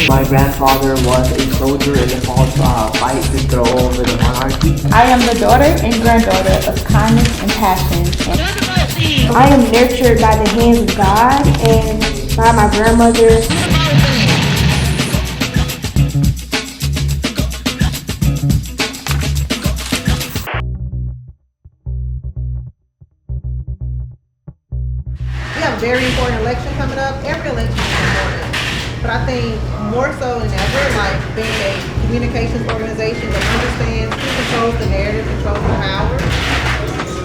My grandfather was a soldier in the fall fight to throw over the monarchy. I am the daughter and granddaughter of kindness and passion. I am nurtured by the hands of God and by my grandmother. We have a very important election coming up. Every election is important. But I think more so than ever, like being a communications organization that understands who controls the narrative, controls the power.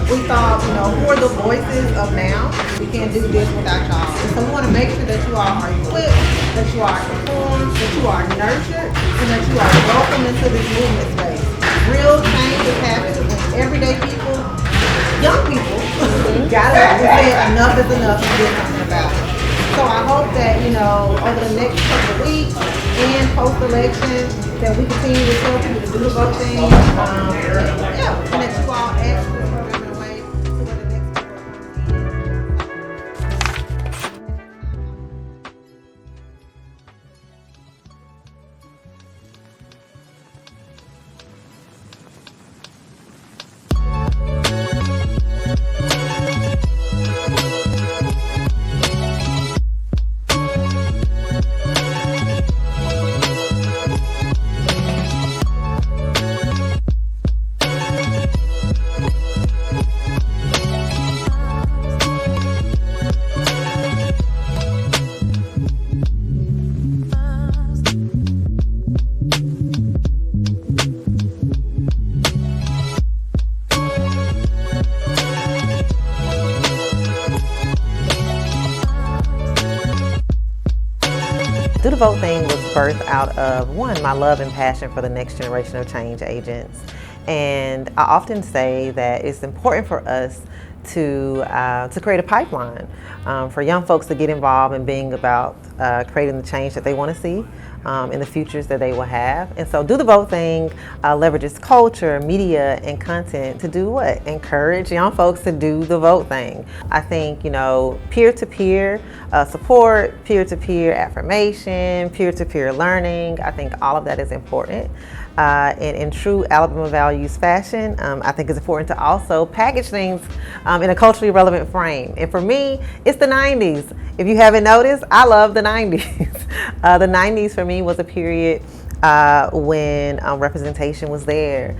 We thought, who are the voices of now? We can't do this without y'all. And so we want to make sure that you all are equipped, that you are informed, that you are nurtured, and that you are welcome into this movement space. Real change is happening when everyday people, young people, gotta understand enough is enough and do something about it. So I hope that, over the next couple of weeks and post-election, that we continue to tell people to do the vote thing. And that you all act this program in a way to where the next people Do the Vote thing was birthed out of, one, my love and passion for the next generation of change agents. And I often say that it's important for us to create a pipeline for young folks to get involved in being about creating the change that they want to see in the futures that they will have. And so Do the Vote thing leverages culture, media, and content to do what? Encourage young folks to do the vote thing. I think, peer-to-peer support, peer-to-peer affirmation, peer-to-peer learning, I think all of that is important. And in true Alabama values fashion, I think it's important to also package things in a culturally relevant frame. And for me, it's the 90s. If you haven't noticed, I love the 90s. The 90s for me was a period when representation was there.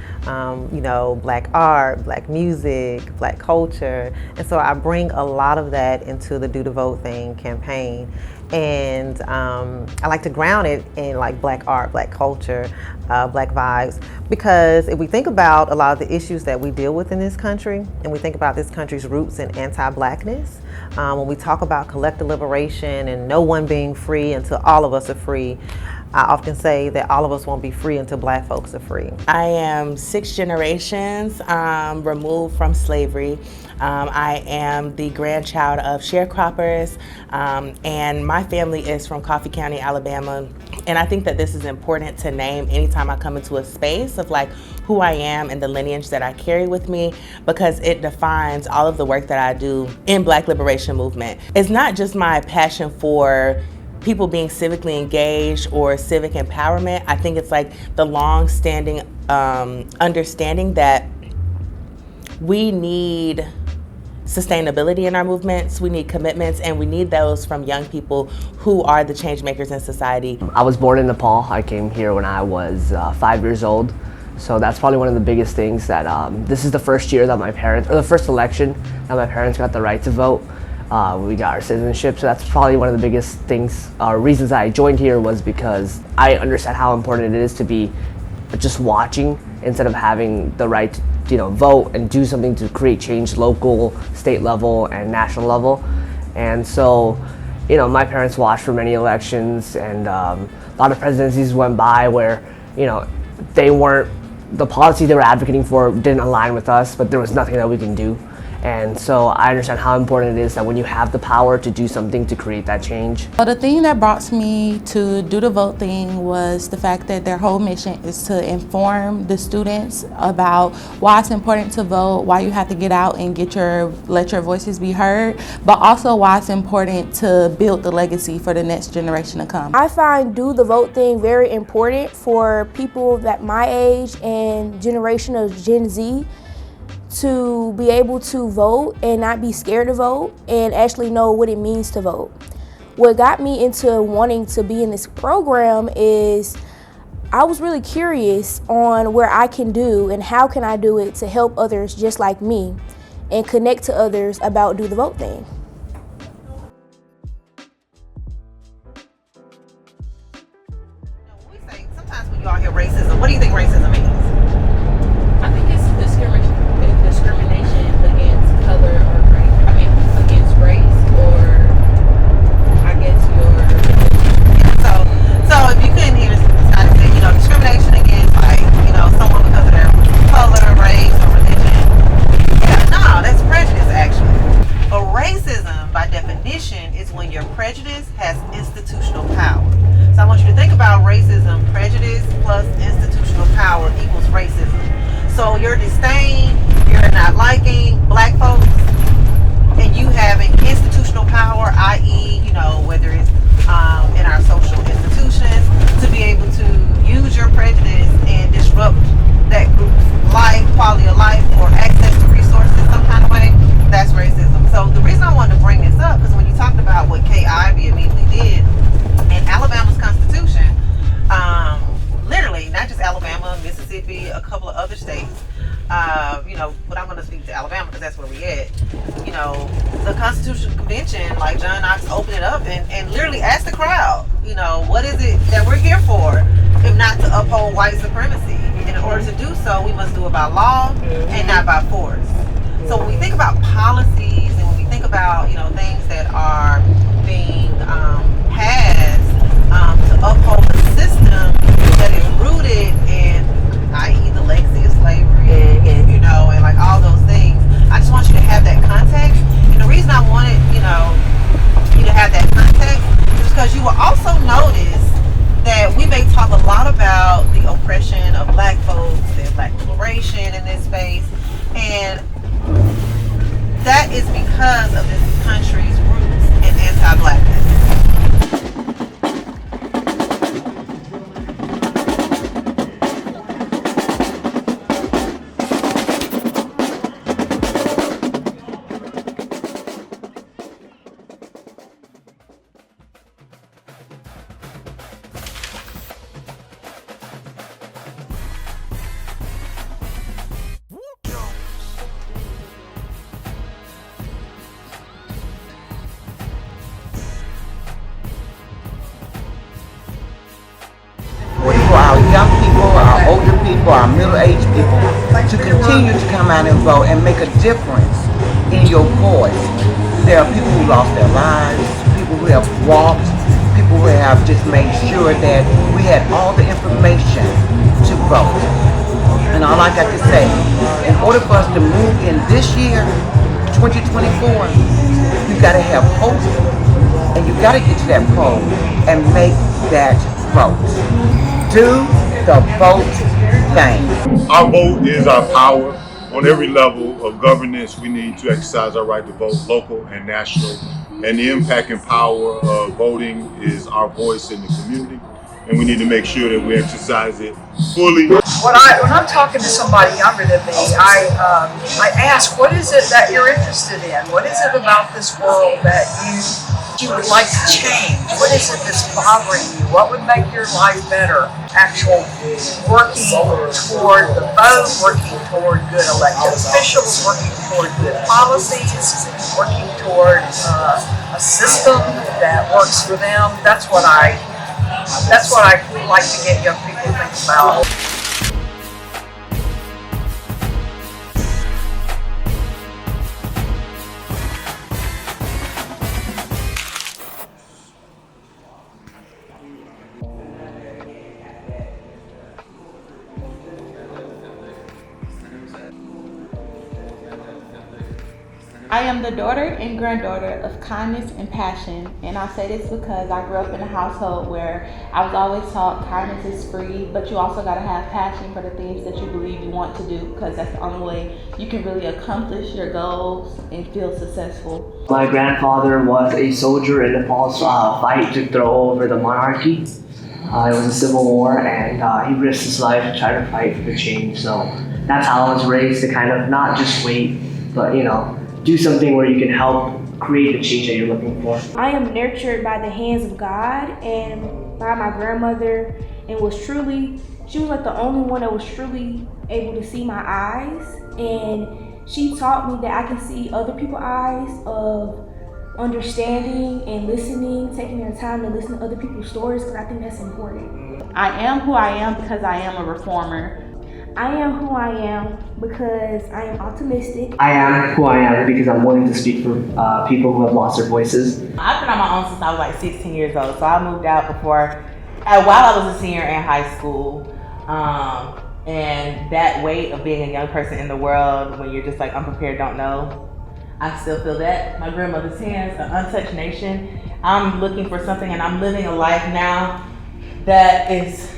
Black art, black music, black culture. And so I bring a lot of that into the Do the Vote thing campaign. And I like to ground it in like black art, black culture, black vibes, because if we think about a lot of the issues that we deal with in this country, and we think about this country's roots in anti-blackness, when we talk about collective liberation and no one being free until all of us are free, I often say that all of us won't be free until black folks are free. I am 6 generations removed from slavery. I am the grandchild of sharecroppers, and my family is from Coffee County, Alabama. And I think that this is important to name anytime I come into a space of like who I am and the lineage that I carry with me, because it defines all of the work that I do in Black liberation movement. It's not just my passion for people being civically engaged or civic empowerment. I think it's like the long-standing understanding that we need sustainability in our movements, we need commitments, and we need those from young people who are the change makers in society. I was born in Nepal. I came here when I was 5 years old. So that's probably one of the biggest things that this is the first year that the first election that my parents got the right to vote. We got our citizenship, so that's probably one of the biggest things, reasons I joined here was because I understand how important it is to be just watching instead of having the right to vote and do something to create change local, state level, and national level. And so, my parents watched for many elections, and a lot of presidencies went by where, the policy they were advocating for didn't align with us, but there was nothing that we can do. And so I understand how important it is that when you have the power to do something to create that change. Well, the thing that brought me to do the vote thing was the fact that their whole mission is to inform the students about why it's important to vote, why you have to get out and let your voices be heard, but also why it's important to build the legacy for the next generation to come. I find do the vote thing very important for people that my age and generation of Gen Z to be able to vote and not be scared to vote and actually know what it means to vote. What got me into wanting to be in this program is I was really curious on where I can do and how can I do it to help others just like me and connect to others about do the vote thing. We say sometimes when you all hear racism, what do you think racism means? I think it's discrimination against color or race. I mean, against race or I guess So if you couldn't hear Scotty say, discrimination against someone because of their color, race, or religion. Yeah, no, that's prejudice actually. But racism, by definition, is when your prejudice has institutional power. So I want you to think about racism, prejudice plus institutional power equals racism. So your disdain, you're not liking black folks, and you having institutional power, i.e., whether it's in our social institutions, to be able to use your prejudice and disrupt that group's life, quality of life, or access to resources some kind of way, that's racism. So the reason I wanted to bring this up, because when you talked about what Kay Ivey immediately did, in Alabama's Constitution, literally, not just Alabama, Mississippi, a couple of other states, but I'm going to speak to Alabama because that's where we at. The Constitutional Convention, like John Knox opened it up and literally asked the crowd, what is it that we're here for if not to uphold white supremacy? In order to do so, we must do it by law and not by force. So when we think about policies and when we think about, things that are being passed to uphold a system that is rooted in, i.e., the legacy of slavery, and like all those things. I just want you to have that context. And the reason I wanted, you to have that context is because you will also notice that we may talk a lot about the oppression of black folks and black liberation in this space. And that is because of this country's roots in anti-blackness. Our young people, our older people, our middle-aged people, to continue to come out and vote and make a difference in your voice. There are people who lost their lives, people who have walked, people who have just made sure that we had all the information to vote. And all I got to say, in order for us to move in this year, 2024, you got to have hope, and you got to get to that poll and make that vote. Do the vote thing. Our vote is our power. On every level of governance, we need to exercise our right to vote, local and national. And the impact and power of voting is our voice in the community. And we need to make sure that we exercise it fully. When I'm talking to somebody younger than me, I ask, what is it that you're interested in? What is it about this world that you would like to change? What is it that's bothering you? What would make your life better? Actual working toward the vote, working toward good elected officials, working toward good policies, working toward a system that works for them. That's what I like to get young people to think about. I am the daughter and granddaughter of kindness and passion, and I say this because I grew up in a household where I was always taught kindness is free, but you also got to have passion for the things that you believe you want to do, because that's the only way you can really accomplish your goals and feel successful. My grandfather was a soldier in Nepal's fight to throw over the monarchy. It was a civil war, and he risked his life to try to fight for the change. So that's how I was raised, to kind of not just wait, but do something where you can help create the change that you're looking for. I am nurtured by the hands of God and by my grandmother, and she was like the only one that was truly able to see my eyes, and she taught me that I can see other people's eyes of understanding and listening, taking their time to listen to other people's stories, because I think that's important. I am who I am because I am a reformer. I am who I am because I am optimistic. I am who I am because I'm willing to speak for people who have lost their voices. I've been on my own since I was like 16 years old, so I moved out while I was a senior in high school. And that weight of being a young person in the world when you're just like unprepared, don't know, I still feel that. My grandmother's hands, an untouched nation. I'm looking for something, and I'm living a life now that is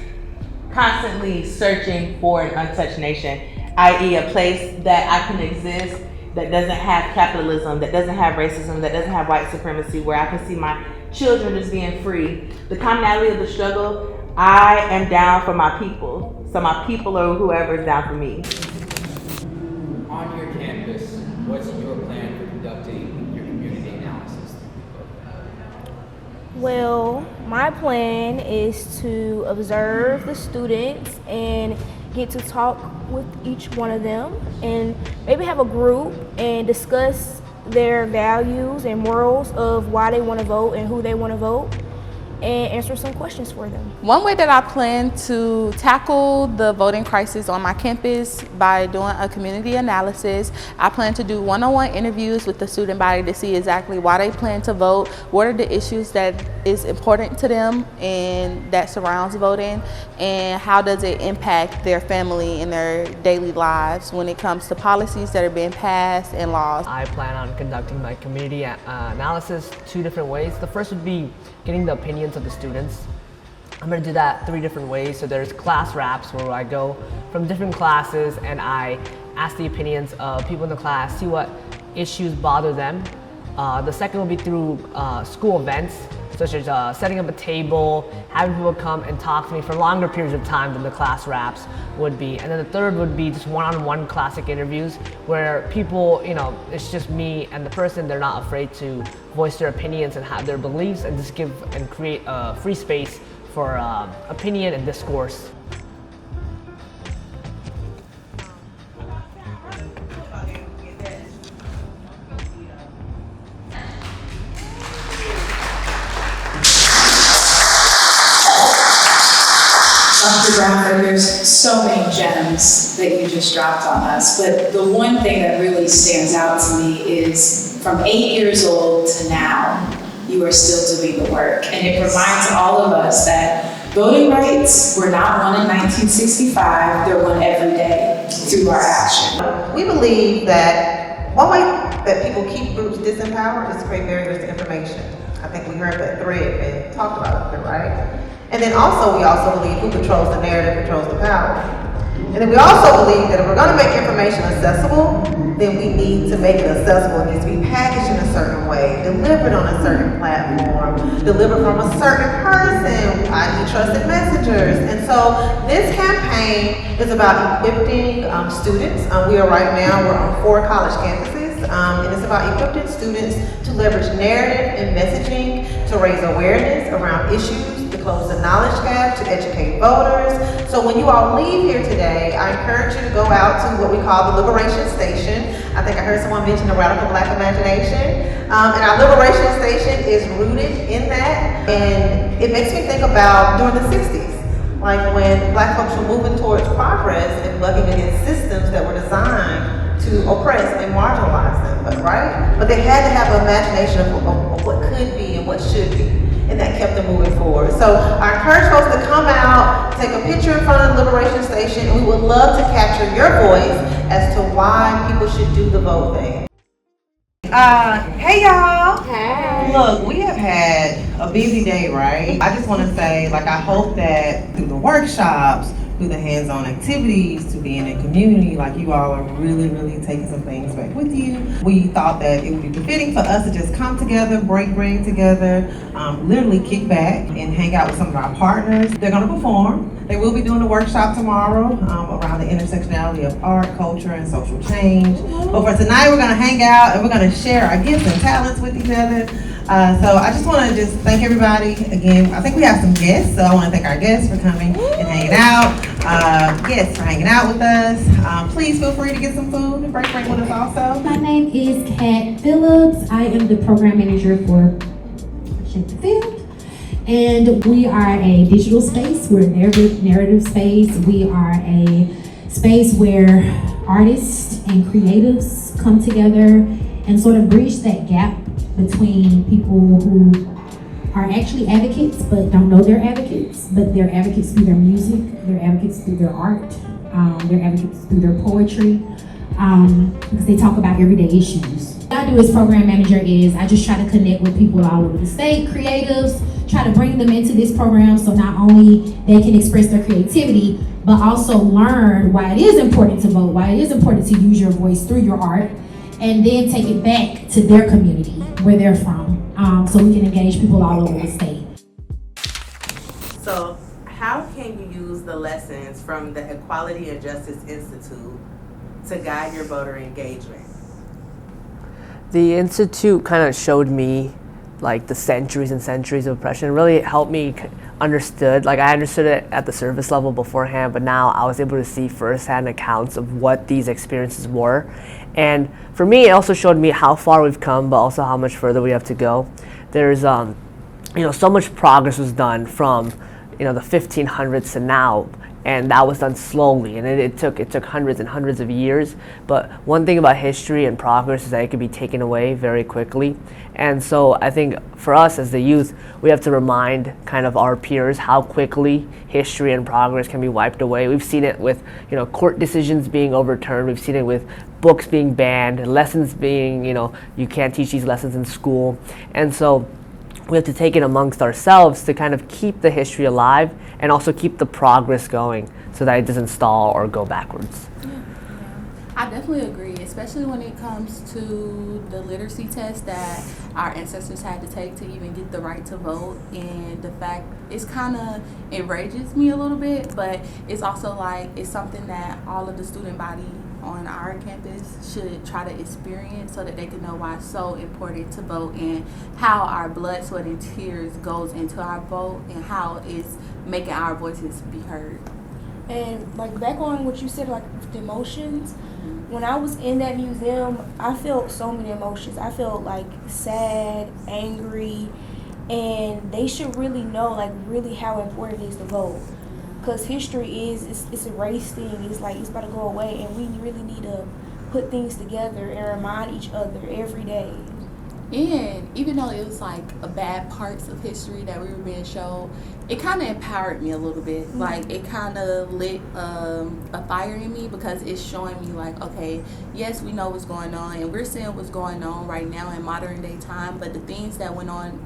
constantly searching for an untouched nation, i.e. a place that I can exist that doesn't have capitalism, that doesn't have racism, that doesn't have white supremacy, where I can see my children just being free. The commonality of the struggle, I am down for my people. So my people or whoever is down for me. On your campus, what's your plan for conducting your community analysis? Well, my plan is to observe the students and get to talk with each one of them, and maybe have a group and discuss their values and morals of why they want to vote and who they want to vote, and answer some questions for them. One way that I plan to tackle the voting crisis on my campus by doing a community analysis, I plan to do one-on-one interviews with the student body to see exactly why they plan to vote, what are the issues that is important to them and that surrounds voting, and how does it impact their family and their daily lives when it comes to policies that are being passed and laws. I plan on conducting my community analysis 2 different ways. The first would be getting the opinions of the students. I'm going to do that 3 different ways. So there's class wraps, where I go from different classes and I ask the opinions of people in the class, see what issues bother them. The second will be through school events, such as setting up a table, having people come and talk to me for longer periods of time than the class wraps would be. And then the third would be just one-on-one classic interviews, where people, it's just me and the person, they're not afraid to voice their opinions and have their beliefs, and just give and create a free space for opinion and discourse. Dr. Brown, there's so many gems that you just dropped on us, but the one thing that really stands out to me is from 8 years old to now, you are still doing the work. And it reminds all of us that voting rights were not won in 1965, they're won every day through our action. We believe that one way that people keep groups disempowered is to create barriers to information. I think we heard that thread and talked about it, right? And then we also believe who controls the narrative controls the power. And then we also believe that if we're going to make information accessible, then we need to make it accessible. It needs to be packaged in a certain way, delivered on a certain platform, delivered from a certain person, i.e. trusted messengers. And so this campaign is about equipping students. We're on 4 college campuses, and it's about equipping students to leverage narrative and messaging to raise awareness around issues, to close the knowledge gap, to educate voters. So when you all leave here today, I encourage you to go out to what we call the Liberation Station. I think I heard someone mention the Radical Black Imagination. And our Liberation Station is rooted in that. And it makes me think about during the 60s, like when Black folks were moving towards progress and bucking against systems that were designed to oppress and marginalize them, right? But they had to have an imagination of what could be and what should be. And that kept them moving forward. So I encourage folks to come out, take a picture in front of the Liberation Station, and we would love to capture your voice as to why people should do the vote thing. Hey y'all. Hey. Look, we have had a busy day, right? I just want to say, like, I hope that through the workshops, through the hands-on activities, to being in community, like, you all are really, really taking some things back with you. We thought that it would be befitting for us to just come together, break bread together, literally kick back and hang out with some of our partners. They're going to perform. They will be doing a workshop tomorrow around the intersectionality of art, culture, and social change. But for tonight, we're going to hang out and we're going to share our gifts and talents with each other. So I just want to just thank everybody again. I think we have some guests, so I want to thank our guests for coming and hanging out. Yes, for hanging out with us. Please feel free to get some food and break with us also. My name is Kat Phillips. I am the program manager for Shape the Field. And we are a digital space. We're a narrative space. We are a space where artists and creatives come together and sort of bridge that gap between people who are actually advocates but don't know they're advocates, but they're advocates through their music, they're advocates through their art, they're advocates through their poetry, because they talk about everyday issues. What I do as program manager is I just try to connect with people all over the state, creatives, try to bring them into this program so not only they can express their creativity, but also learn why it is important to vote, why it is important to use your voice through your art, and then take it back to their community, where they're from, so we can engage people all over the state. So how can you use the lessons from the Equality and Justice Institute to guide your voter engagement? The Institute kind of showed me like the centuries and centuries of oppression. It really helped me understood, like I understood it at the surface level beforehand, but now I was able to see firsthand accounts of what these experiences were. And for me, it also showed me how far we've come, but also how much further we have to go. There's, so much progress was done from, the 1500s to now, and that was done slowly, and it took hundreds and hundreds of years. But one thing about history and progress is that it can be taken away very quickly. And so I think for us as the youth, we have to remind kind of our peers how quickly history and progress can be wiped away. We've seen it with, court decisions being overturned. We've seen it with books being banned, lessons being, you can't teach these lessons in school. And so we have to take it amongst ourselves to kind of keep the history alive and also keep the progress going so that it doesn't stall or go backwards. I definitely agree, especially when it comes to the literacy test that our ancestors had to take to even get the right to vote. And the fact, it's kind of enrages me a little bit, but it's also like, it's something that all of the student body on our campus should try to experience so that they can know why it's so important to vote and how our blood, sweat, and tears goes into our vote and how it's making our voices be heard. And like back on what you said, like the emotions, when I was in that museum, I felt so many emotions. I felt like sad, angry, and they should really know like really how important it is to vote. Because history it's a race thing. It's like it's about to go away, and we really need to put things together and remind each other every day. And even though it was like a bad parts of history that we were being shown, it kind of empowered me a little bit. Mm-hmm. Like it kind of lit a fire in me because it's showing me like, okay, yes, we know what's going on, and we're seeing what's going on right now in modern day time. But the things that went on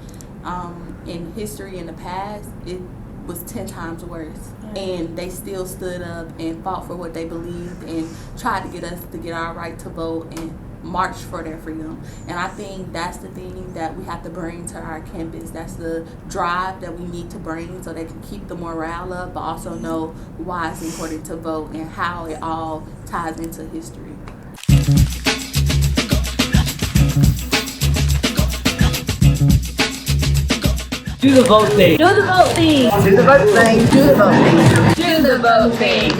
in history in the past, it was 10 times worse. And they still stood up and fought for what they believed and tried to get us to get our right to vote and march for their freedom. And I think that's the thing that we have to bring to our campus. That's the drive that we need to bring so they can keep the morale up, but also know why it's important to vote and how it all ties into history. Do the vote thing. Do the vote thing. Do the vote thing. Do the vote thing. Do the vote thing.